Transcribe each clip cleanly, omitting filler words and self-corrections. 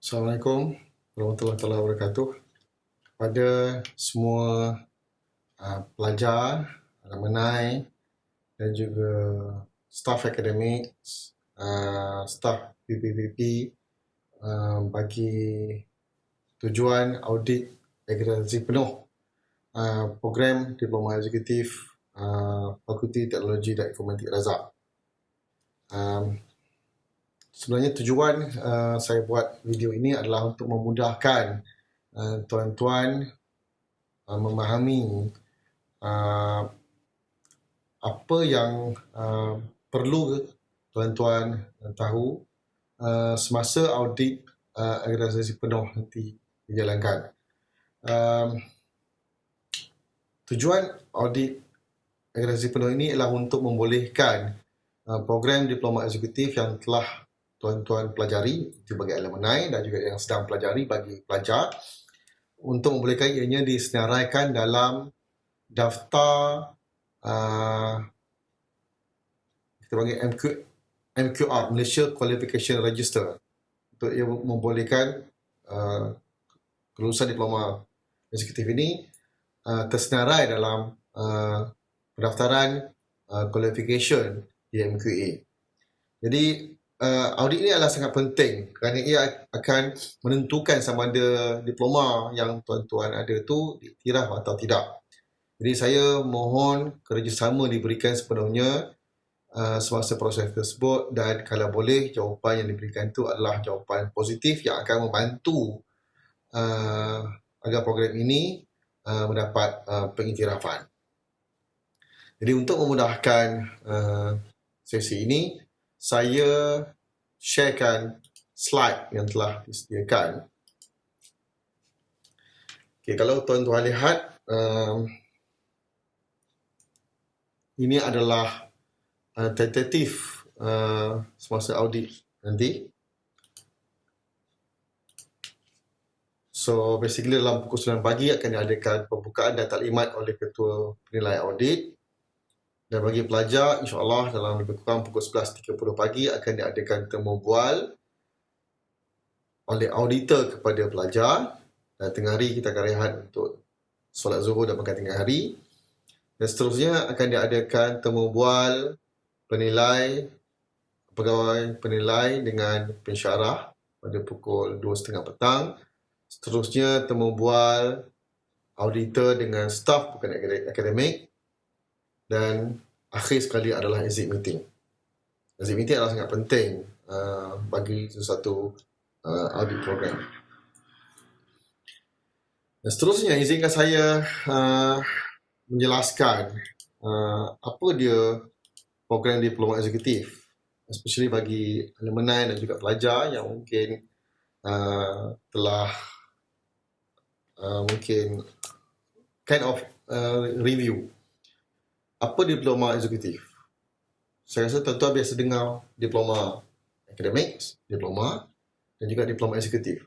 Assalamualaikum warahmatullahi wabarakatuh. Pada semua pelajar, alumni dan juga staf akademik, staf PPPP bagi tujuan audit akreditasi penuh program Diploma Eksekutif Fakulti Teknologi dan Informatik Razak. Sebenarnya tujuan saya buat video ini adalah untuk memudahkan tuan-tuan memahami apa yang perlu tuan-tuan tahu semasa audit akreditasi penuh nanti dijalankan. Tujuan audit akreditasi penuh ini adalah untuk membolehkan program diploma eksekutif yang telah tuan-tuan pelajari, itu bagi alumni dan juga yang sedang pelajari bagi pelajar, untuk membolehkan ianya disenaraikan dalam daftar kita panggil MQR, Malaysia Qualification Register, untuk ia membolehkan kelulusan diploma eksekutif ini tersenarai dalam pendaftaran qualification di MQA. Jadi audit ini adalah sangat penting kerana ia akan menentukan sama ada diploma yang tuan-tuan ada tu diiktiraf atau tidak. Jadi saya mohon kerjasama diberikan sepenuhnya semasa proses tersebut, dan kalau boleh jawapan yang diberikan itu adalah jawapan positif yang akan membantu agar program ini mendapat pengiktirafan. Jadi untuk memudahkan sesi ini, saya sharekan slide yang telah disediakan. Okay, kalau tuan-tuan lihat, ini adalah tentatif semasa audit nanti. So basically dalam pukul 9 pagi akan diadakan pembukaan dan taklimat oleh Ketua Penilai Audit. Dan bagi pelajar, insyaAllah dalam lebih kurang pukul 11.30 pagi akan diadakan temu bual oleh auditor kepada pelajar. Dan tengah hari kita akan rehat untuk solat zuhur dan makan tengah hari. Dan seterusnya akan diadakan temu bual penilai, pegawai penilai dengan pensyarah pada pukul 2.30 petang. Seterusnya temu bual auditor dengan staf bukan akademik. Dan akhir sekali adalah exit meeting. Exit meeting adalah sangat penting bagi sesuatu audit program. Dan seterusnya, izinkan saya menjelaskan apa dia program diploma eksekutif, especially bagi alumni dan juga pelajar yang mungkin telah mungkin kind of review. Apa diploma eksekutif? Saya rasa tuan-tuan biasa dengar diploma akademik, diploma dan juga diploma eksekutif.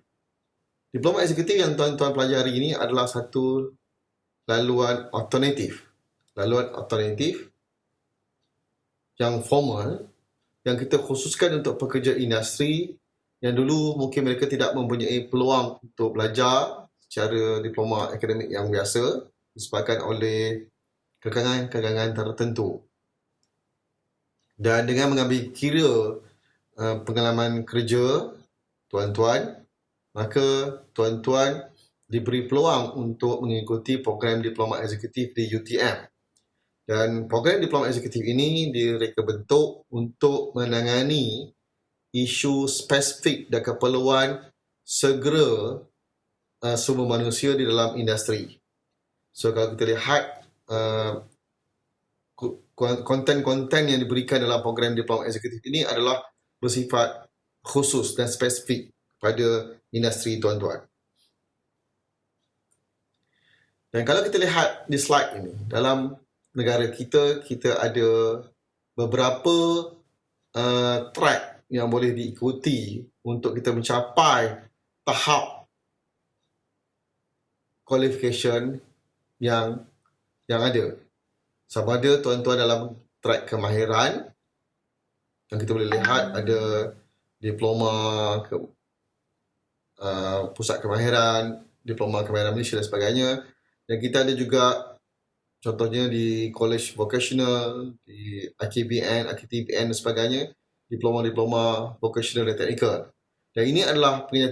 Diploma eksekutif yang tuan-tuan pelajari ini adalah satu laluan alternatif. Laluan alternatif yang formal, yang kita khususkan untuk pekerja industri yang dulu mungkin mereka tidak mempunyai peluang untuk belajar secara diploma akademik yang biasa disebabkan oleh kekangan-kekangan tertentu. Dan dengan mengambil kira pengalaman kerja tuan-tuan, maka tuan-tuan diberi peluang untuk mengikuti program diploma eksekutif di UTM. Dan program diploma eksekutif ini direka bentuk untuk menangani isu spesifik dan keperluan segera sumber manusia di dalam industri. So kalau kita lihat konten-konten yang diberikan dalam program diploma eksekutif ini adalah bersifat khusus dan spesifik pada industri tuan-tuan. Dan kalau kita lihat di slide ini, dalam negara kita, kita ada beberapa track yang boleh diikuti untuk kita mencapai tahap qualification yang ada. Sama ada tuan-tuan dalam track kemahiran, yang kita boleh lihat ada diploma pusat kemahiran, diploma kemahiran Malaysia dan sebagainya. Dan kita ada juga contohnya di College Vocational, di IKBN, IKTBN dan sebagainya, diploma-diploma vocational dan technical. Dan ini adalah pengajian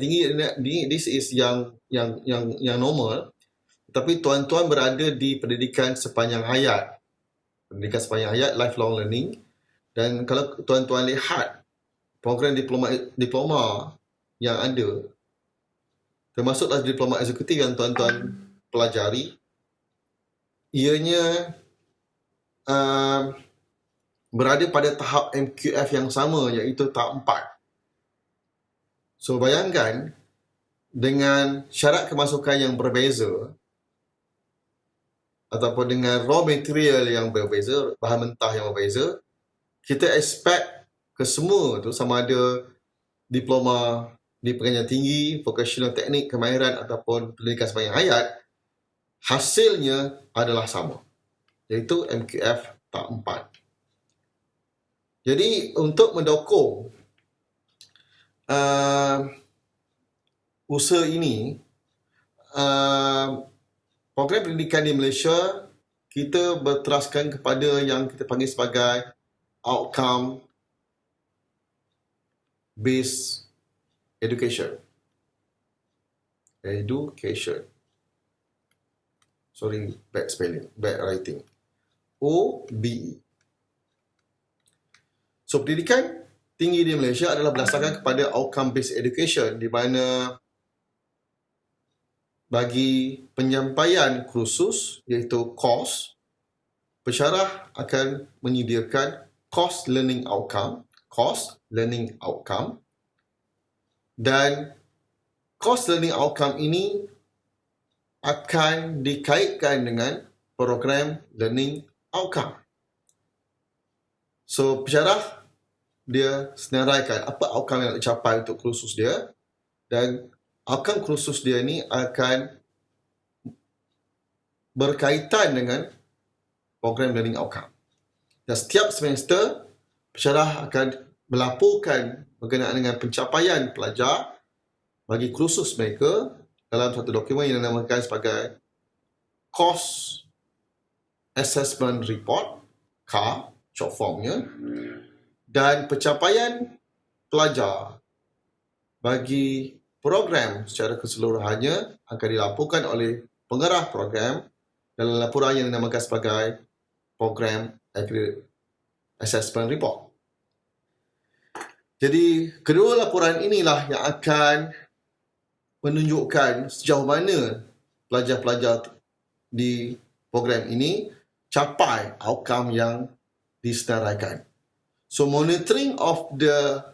tinggi, this is yang normal. Tapi tuan-tuan berada di pendidikan sepanjang hayat. Pendidikan sepanjang hayat, lifelong learning. Dan kalau tuan-tuan lihat program diploma yang ada, termasuklah diploma eksekutif yang tuan-tuan pelajari, ianya berada pada tahap MQF yang sama, iaitu tahap 4. So bayangkan, dengan syarat kemasukan yang berbeza ataupun dengan raw material yang berbeza, bahan mentah yang berbeza, kita expect ke semua tu sama ada diploma di pengajian tinggi, vocational teknik, kemahiran ataupun pendidikan sepanjang hayat, hasilnya adalah sama, iaitu MQF tahap 4. Jadi untuk mendukung usaha ini, program pendidikan di Malaysia, kita berteraskan kepada yang kita panggil sebagai outcome based education. Sorry, bad spelling, bad writing. OBE. So, pendidikan tinggi di Malaysia adalah berdasarkan kepada outcome based education, di mana bagi penyampaian kursus, iaitu course, pensyarah akan menyediakan course learning outcome, dan course learning outcome ini akan dikaitkan dengan program learning outcome. So, pensyarah dia senaraikan apa outcome yang nak dicapai untuk kursus dia, dan outcome kursus dia ni akan berkaitan dengan program learning outcome. Dan setiap semester, pensyarah akan melaporkan berkenaan dengan pencapaian pelajar bagi kursus mereka dalam satu dokumen yang dinamakan sebagai Course Assessment Report, CAR, short formnya, dan pencapaian pelajar bagi program secara keseluruhannya akan dilaporkan oleh pengarah program dalam laporan yang dinamakan sebagai Program Assessment Report. Jadi, kedua laporan inilah yang akan menunjukkan sejauh mana pelajar-pelajar di program ini capai outcome yang disenaraikan. So, monitoring of the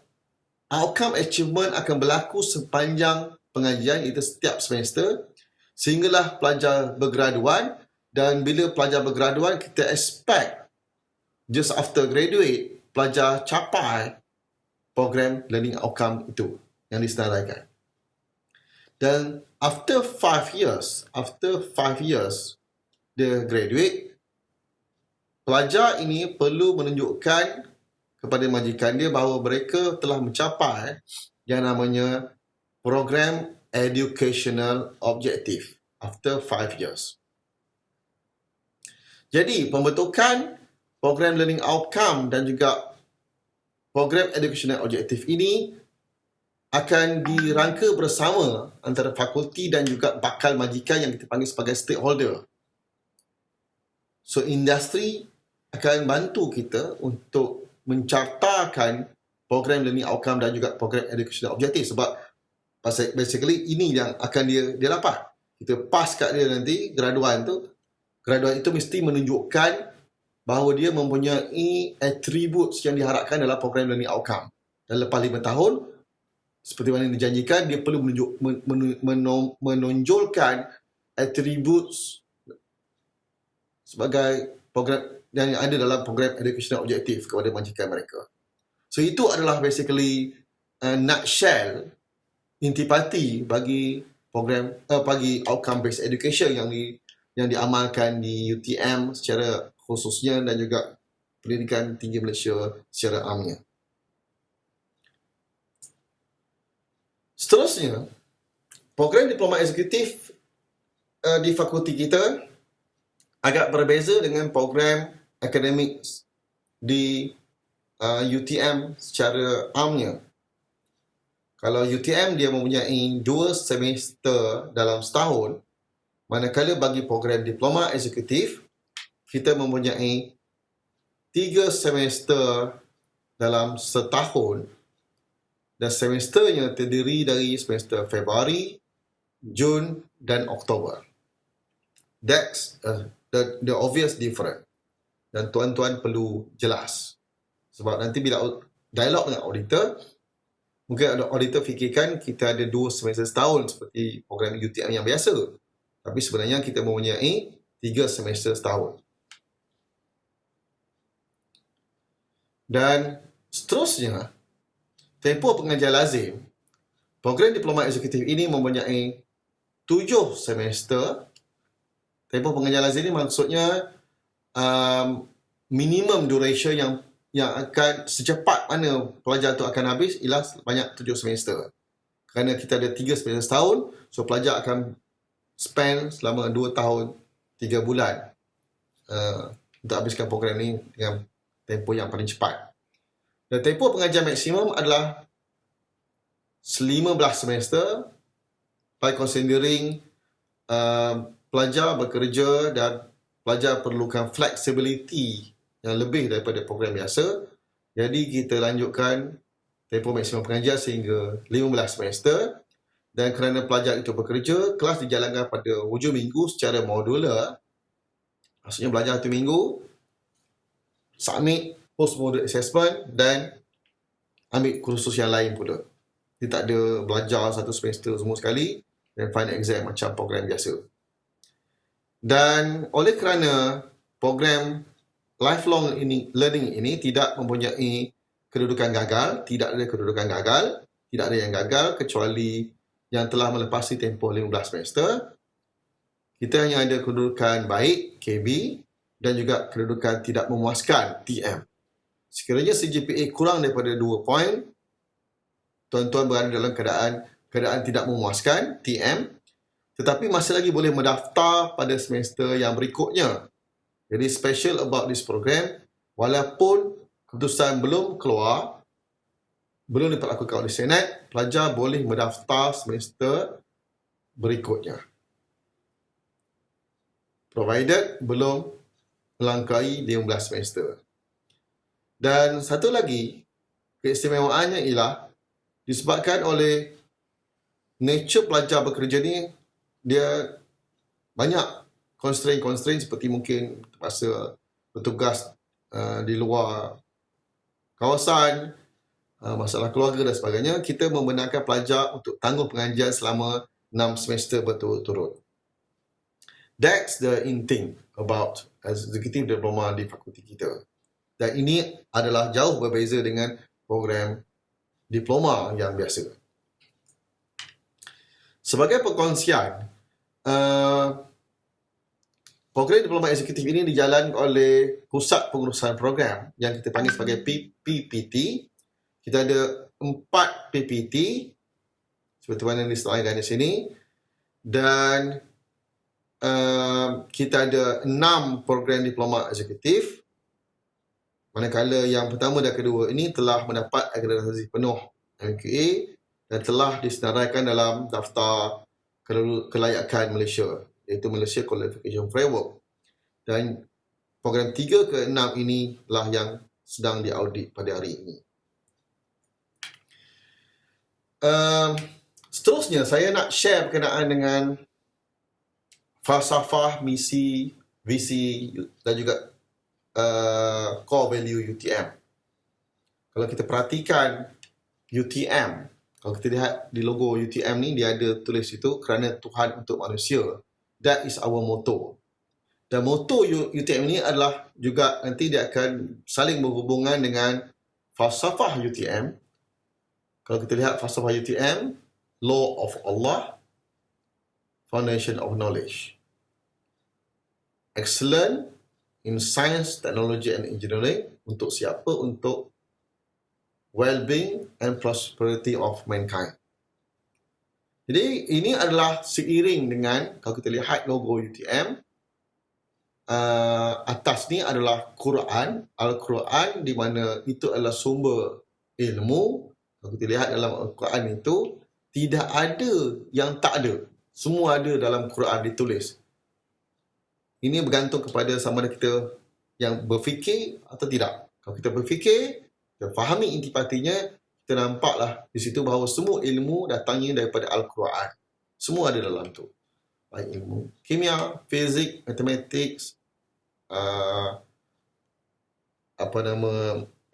outcome achievement akan berlaku sepanjang pengajian, itu setiap semester, sehinggalah pelajar bergraduan. Dan bila pelajar bergraduan, kita expect just after graduate, pelajar capai program learning outcome itu yang disenaraikan. Dan after 5 years, dia graduate, pelajar ini perlu menunjukkan kepada majikan dia bahawa mereka telah mencapai yang namanya program educational objective after 5 years. Jadi, pembentukan program learning outcome dan juga program educational objective ini akan dirangka bersama antara fakulti dan juga bakal majikan yang kita panggil sebagai stakeholder. So, industri akan bantu kita untuk mencartakan program learning outcome dan juga program educational objective, sebab basically ini yang akan dia dapat. Kita pass kat dia nanti, graduan itu mesti menunjukkan bahawa dia mempunyai attributes yang diharapkan dalam program learning outcome. Dan lepas 5 tahun, seperti mana dijanjikan, dia perlu menonjolkan attributes sebagai program yang ada dalam program educational objective kepada majikan mereka. So, itu adalah basically nutshell, intipati bagi program bagi outcome based education yang diamalkan di UTM secara khususnya dan juga pendidikan tinggi Malaysia secara amnya. Seterusnya, Program diploma eksekutif di fakulti kita agak berbeza dengan program akademik di UTM secara amnya. Kalau UTM dia mempunyai 2 semester dalam setahun, manakala bagi program diploma eksekutif kita mempunyai 3 semester dalam setahun, dan semesternya terdiri dari semester Februari, Jun dan Oktober. That's the obvious difference. Dan tuan-tuan perlu jelas. Sebab nanti bila dialog dengan auditor, mungkin auditor fikirkan kita ada 2 semester setahun seperti program UTM yang biasa. Tapi sebenarnya kita mempunyai 3 semester setahun. Dan seterusnya, tempoh pengajian lazim, program diploma eksekutif ini mempunyai 7 semester. Tempoh pengajian lazim ini maksudnya minimum duration yang akan secepat mana pelajar itu akan habis ialah banyak 7 semester. Kerana kita ada 3 semester setahun, so pelajar akan spend selama 2 tahun 3 bulan untuk habiskan program ini dengan tempoh yang paling cepat. Dan tempoh pengajian maksimum adalah 15 semester by considering pelajar bekerja dan pelajar perlukan flexibility yang lebih daripada program biasa. Jadi kita lanjutkan tempoh maksimum pengajian sehingga 15 semester, dan kerana pelajar itu bekerja, kelas dijalankan pada hujung minggu secara modular. Maksudnya belajar 1 minggu, submit post-module assessment dan ambil kursus yang lain pula. Dia tak ada belajar 1 semester semua sekali dan final exam macam program biasa. Dan oleh kerana program lifelong learning ini tidak mempunyai kedudukan gagal, tidak ada kedudukan gagal, tidak ada yang gagal kecuali yang telah melepasi tempoh 15 semester. Kita hanya ada kedudukan baik, KB, dan juga kedudukan tidak memuaskan, TM. Sekiranya CGPA kurang daripada 2 poin, tuan-tuan berada dalam keadaan tidak memuaskan, TM, tetapi masih lagi boleh mendaftar pada semester yang berikutnya. Jadi special about this program, walaupun keputusan belum keluar, belum diperlakukan oleh Senat, pelajar boleh mendaftar semester berikutnya. Provided belum melangkahi 15 semester. Dan satu lagi, keistimewaannya ialah disebabkan oleh nature pelajar bekerja ni, dia banyak constraint seperti mungkin terpaksa bertugas di luar kawasan, masalah keluarga dan sebagainya. Kita membenarkan pelajar untuk tangguh pengajian selama 6 semester berturut-turut. That's the in thing about executive diploma di fakulti kita. Dan ini adalah jauh berbeza dengan program diploma yang biasa. Sebagai perkongsian, program diploma eksekutif ini dijalankan oleh Pusat Pengurusan Program yang kita panggil sebagai PPT. Kita ada 4 PPT seperti mana disertakan di sini, dan kita ada 6 program diploma eksekutif. Manakala yang pertama dan kedua ini telah mendapat akreditasi penuh MQA dan telah disenaraikan dalam daftar kelayakan Malaysia, iaitu Malaysia Qualification Framework. Dan program 3 ke 6 inilah yang sedang diaudit pada hari ini. Seterusnya, saya nak share berkenaan dengan falsafah, misi, visi dan juga core value UTM. Kalau kita perhatikan UTM, kalau kita lihat di logo UTM ni, dia ada tulis itu, kerana Tuhan untuk manusia. That is our motto. Dan motto UTM ini adalah juga nanti dia akan saling berhubungan dengan falsafah UTM. Kalau kita lihat falsafah UTM, Law of Allah, Foundation of Knowledge. Excellent in science, technology and engineering. Untuk siapa? Untuk well-being and prosperity of mankind. Jadi ini adalah seiring dengan, kalau kita lihat logo UTM, atas ni adalah Quran, Al-Quran, di mana itu adalah sumber ilmu. Kalau kita lihat dalam Al-Quran itu, tidak ada yang tak ada. Semua ada dalam Quran ditulis. Ini bergantung kepada sama ada kita yang berfikir atau tidak. Kalau kita berfikir, kita fahami intipatinya, kita nampaklah di situ bahawa semua ilmu datangnya daripada Al-Quran. Semua ada dalam tu. Baik ilmu kimia, fizik, matematik,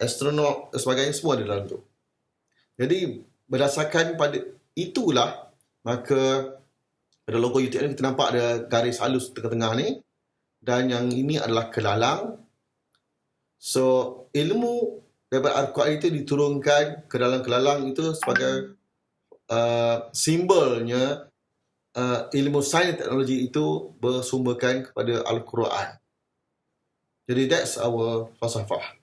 astronaut dan sebagainya, semua ada dalam tu. Jadi berdasarkan pada itulah, maka pada logo UTM kita nampak ada garis halus tengah-tengah ni, dan yang ini adalah kelalang. So ilmu daripada Al-Quran itu diturunkan ke dalam kelalang itu sebagai simbolnya ilmu sains dan teknologi itu bersumberkan kepada Al-Quran. Jadi that's our falsafah.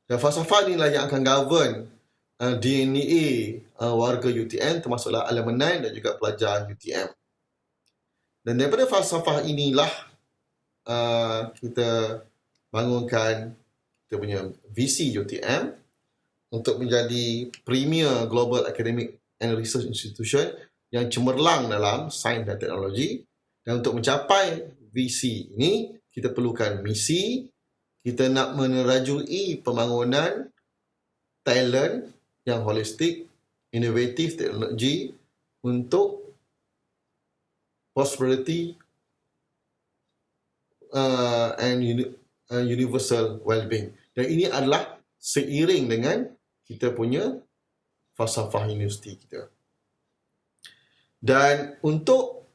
Dan falsafah inilah yang akan govern DNA warga UTM, termasuklah alumni dan juga pelajar UTM. Dan daripada falsafah inilah kita bangunkan kita punya visi UTM untuk menjadi premier global academic and research institution yang cemerlang dalam sains dan teknologi. Dan untuk mencapai visi ini, kita perlukan misi. Kita nak menerajui pembangunan talent yang holistik, inovatif teknologi untuk prosperity and universal well-being. Dan ini adalah seiring dengan kita punya falsafah universiti kita. Dan untuk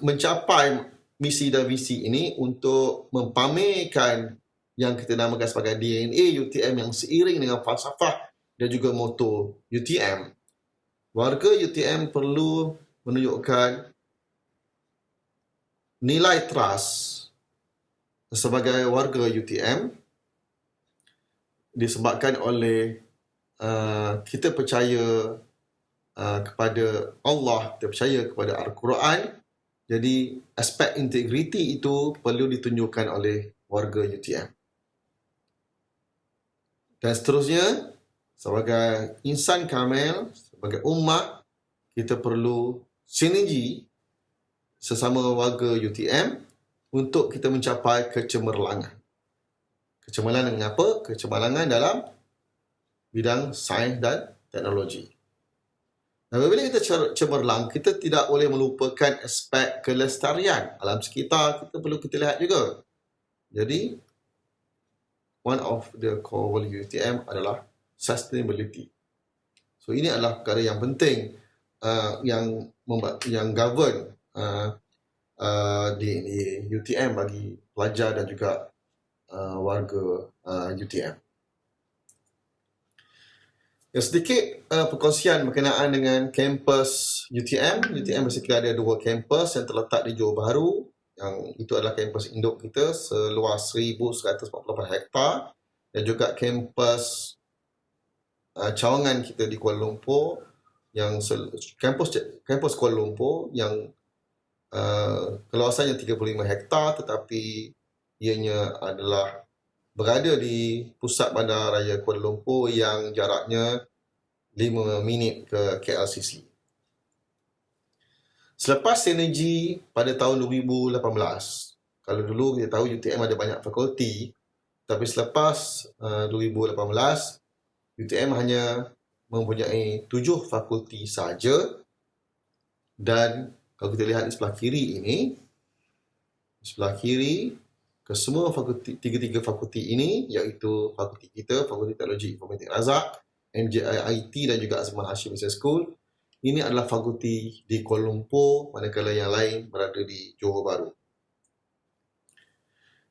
mencapai misi dan visi ini, untuk mempamerkan yang kita namakan sebagai DNA UTM yang seiring dengan falsafah dan juga moto UTM, warga UTM perlu menunjukkan nilai trust sebagai warga UTM disebabkan oleh kita percaya kepada Allah, kita percaya kepada Al-Quran. Jadi aspek integriti itu perlu ditunjukkan oleh warga UTM. Dan seterusnya, sebagai insan kamil, sebagai umat, kita perlu sinergi sesama warga UTM untuk kita mencapai kecemerlangan. Kecemerlangan dengan apa? Kecemerlangan dalam bidang sains dan teknologi. Dan apabila kita cemerlang, kita tidak boleh melupakan aspek kelestarian alam sekitar. Kita lihat juga. Jadi, one of the core value UTM adalah sustainability. So ini adalah perkara yang penting yang govern di UTM bagi pelajar dan juga warga UTM. Sedikit perkongsian berkenaan dengan kampus UTM. UTM basically ada dua kampus yang terletak di Johor Bahru. Yang itu adalah kampus induk kita seluas 1,148 hektar, dan juga kampus cawangan kita di Kuala Lumpur, yang kampus Kuala Lumpur yang keluasannya 35 hektar, tetapi ianya adalah berada di pusat bandar raya Kuala Lumpur yang jaraknya 5 minit ke KLCC. Selepas sinergi pada tahun 2018, kalau dulu kita tahu UTM ada banyak fakulti, tapi selepas 2018, UTM hanya mempunyai 7 fakulti saja. Dan kalau kita lihat di sebelah kiri ini, di sebelah kiri, kesemua fakulti, tiga fakulti ini, iaitu fakulti kita, Fakulti Teknologi Informatik Razak, MJIT dan juga Azman Hashim Business School. Ini adalah fakulti di Kuala Lumpur, manakala yang lain berada di Johor Bahru.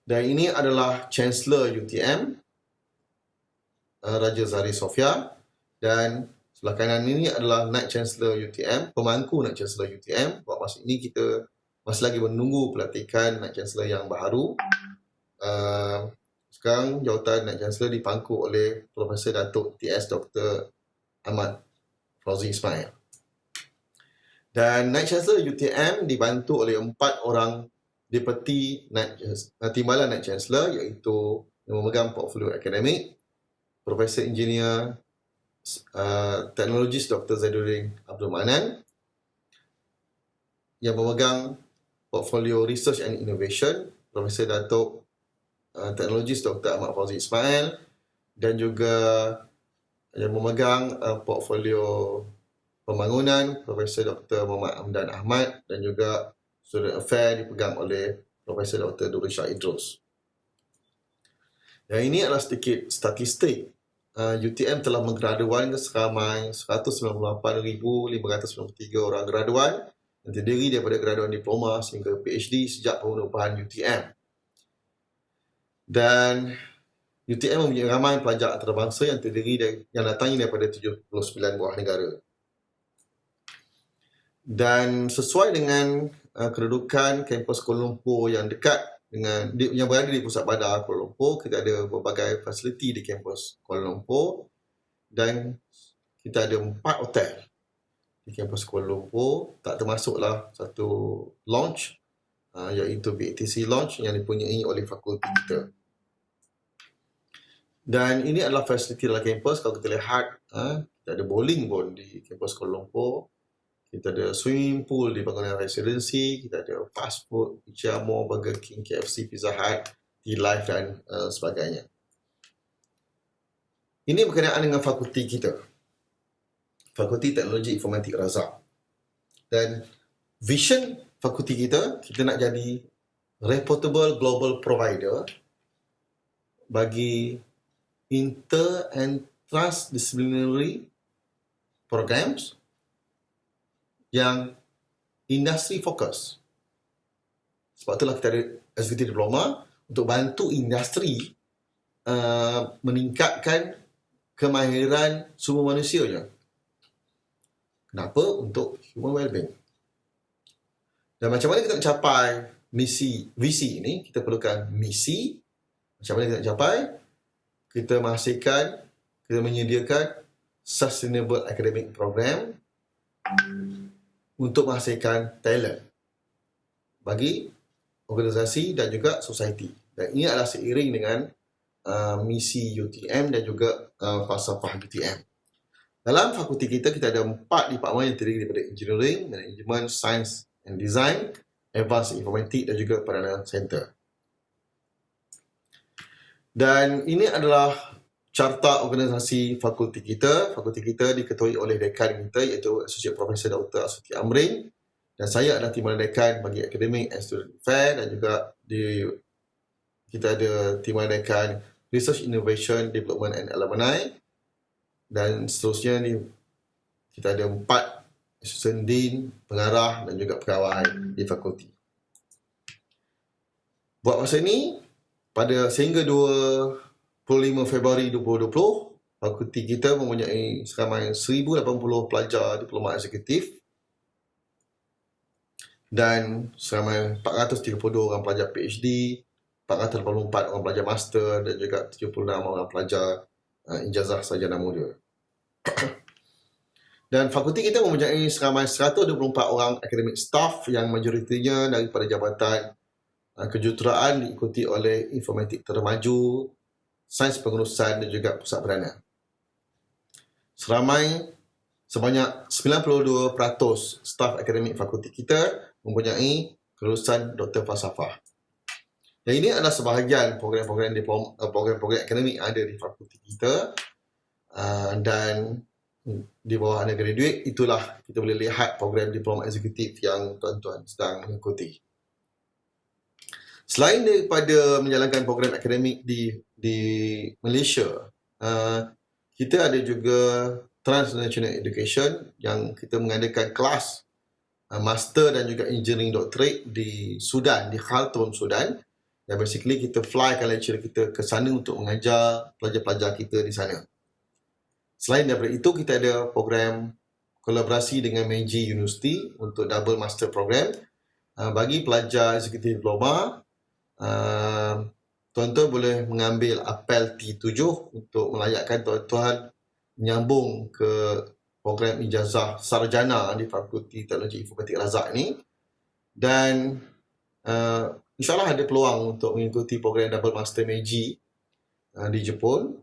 Dan ini adalah Chancellor UTM, Raja Zahri Sofia. Dan sebelah kanan ini adalah Naib Chancellor UTM, pemangku Naib Chancellor UTM. Buat masa ini kita masih lagi menunggu pelantikan Naib Chancellor yang baru. Sekarang jawatan Naib Chancellor dipangku oleh Profesor Datuk TS Dr. Ahmad Fauzi Ismail. Dan Night Chancellor UTM dibantu oleh 4 orang Deputy Timbalan Night Chancellor, iaitu yang memegang portfolio akademik, Profesor Engineer Teknologis Dr. Zaiduddin Abdul Manan, yang memegang portfolio Research and Innovation, Profesor Datuk Teknologis Dr. Ahmad Fauzi Ismail, dan juga yang memegang portfolio Pembangunan, Profesor Dr. Muhammad Hamdan Ahmad, dan juga Student Affair dipegang oleh Profesor Dr. Durul Shah Idrus. Yang ini adalah sedikit statistik. UTM telah menggraduan seramai 198,593 orang graduan yang terdiri daripada graduan diploma sehingga PhD sejak pengurusan UTM. Dan UTM mempunyai ramai pelajar antarabangsa yang terdiri yang datangnya daripada 79 buah negara. Dan sesuai dengan kedudukan kampus Kuala Lumpur yang dekat dengan yang berada di pusat bandar Kuala Lumpur, kita ada berbagai fasiliti di kampus Kuala Lumpur dan kita ada 4 hotel di kampus Kuala Lumpur, tak termasuklah satu lounge iaitu BATC Lounge yang dipunyai oleh fakulti kita. Dan ini adalah fasiliti dalam kampus. Kalau kita lihat, kita ada bowling pun di kampus Kuala Lumpur. Kita ada swimming pool di bangunan residensi. Kita ada fast food, Pizza Mall, Burger King, KFC, Pizza Hut, T-Life dan sebagainya. Ini berkenaan dengan fakulti kita. Fakulti Teknologi Informatik Razak. Dan vision fakulti kita nak jadi reputable global provider bagi inter and transdisciplinary programs yang industri fokus. Sebab itulah kita ada executive diploma untuk bantu industri meningkatkan kemahiran sumber manusianya. Kenapa? Untuk human well-being. Dan macam mana kita nak capai visi ini? Kita perlukan misi. Macam mana kita nak capai? Kita menyediakan sustainable academic program untuk menghasilkan talent bagi organisasi dan juga society. Dan ini adalah seiring dengan misi UTM dan juga falsafah UTM. Dalam fakulti kita ada 4 departmen yang terdiri daripada Engineering, Management, Science and Design, Advanced Informatik dan juga Peranan Center. Dan ini adalah carta organisasi fakulti kita. Fakulti kita diketuai oleh dekan kita iaitu Associate Professor Dr. Asuti Amrin, dan saya adalah timbalan dekan bagi Academic and Student Affairs, dan juga kita ada timbalan dekan Research Innovation, Development and Alumni, dan seterusnya ni kita ada 4 assistant dean, pengarah dan juga pegawai di fakulti. Buat masa ini, sehingga 25 Februari 2020, fakulti kita mempunyai seramai 1,080 pelajar diploma eksekutif dan seramai 432 orang pelajar PhD, 484 orang pelajar master dan juga 76 orang pelajar ijazah sarjana muda. Dan fakulti kita mempunyai seramai 124 orang akademik staff yang majoritinya daripada jabatan kejuruteraan diikuti oleh informatik termaju, sains pengurusan dan juga pusat peranan. Sebanyak 92% staf akademik fakulti kita mempunyai kelulusan Doktor Falsafah. Dan ini adalah sebahagian program-program akademik yang ada di fakulti kita. Dan di bawah undergraduate, itulah kita boleh lihat program diploma eksekutif yang tuan-tuan sedang mengikuti. Selain daripada menjalankan program akademik di Malaysia, kita ada juga Transnational Education yang kita mengadakan kelas master dan juga engineering doctorate di Sudan, di Khartoum, Sudan. Dan basically kita flykan lecturer kita ke sana untuk mengajar pelajar-pelajar kita di sana. Selain daripada itu, kita ada program kolaborasi dengan Meiji University untuk double master program bagi pelajar eksekutif diploma. Tuan-tuan boleh mengambil apel T7 untuk melayakkan tuan-tuan menyambung ke program ijazah sarjana di Fakulti Teknologi Informatik Razak ni, dan insyaAllah ada peluang untuk mengikuti program Double Master Meiji di Jepun.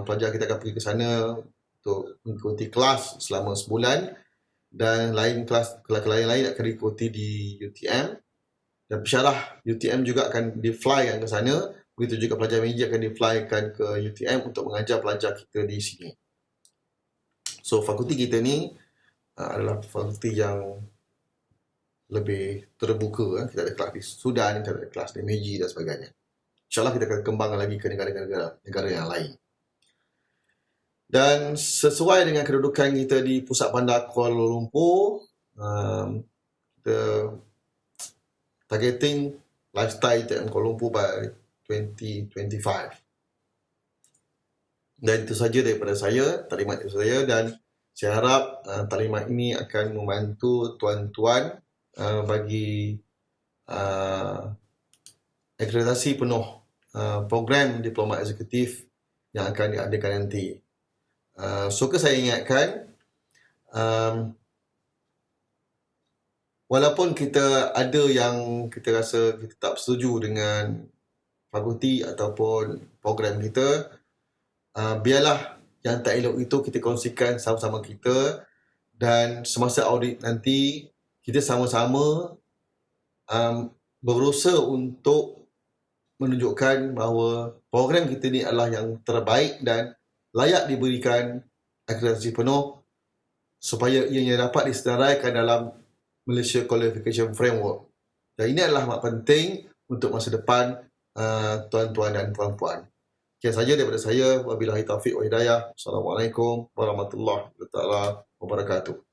Pelajar kita akan pergi ke sana untuk mengikuti kelas selama sebulan, dan kelas lain akan diikuti di UTM, dan pensyarah UTM juga akan di-flykan ke sana. Begitu juga pelajar Meiji akan di-flykan ke UTM untuk mengajar pelajar kita di sini. So fakulti kita ni adalah fakulti yang lebih terbuka. Kita ada kelas di Sudan, kita ada kelas di Meiji dan sebagainya. InsyaAllah kita akan kembangkan lagi ke negara yang lain. Dan sesuai dengan kedudukan kita di pusat bandar Kuala Lumpur, kita targeting lifestyle TM Kuala Lumpur by 2025. Dan itu saja daripada saya, taklimat itu saya, dan saya harap taklimat ini akan membantu tuan-tuan bagi akreditasi penuh program diploma eksekutif yang akan diadakan nanti. Suka saya ingatkan, walaupun kita ada yang kita rasa kita tak setuju dengan fakulti ataupun program kita, biarlah yang tak elok itu kita kongsikan sama-sama kita, dan semasa audit nanti kita sama-sama berusaha untuk menunjukkan bahawa program kita ni adalah yang terbaik dan layak diberikan akreditasi penuh supaya ianya dapat disedaraikan dalam Malaysia Qualification Framework. Dan ini adalah amat penting untuk masa depan tuan-tuan dan puan-puan. Sekian saja daripada saya. Wabillahi taufiq wa hidayah. Assalamualaikum warahmatullahi wabarakatuh.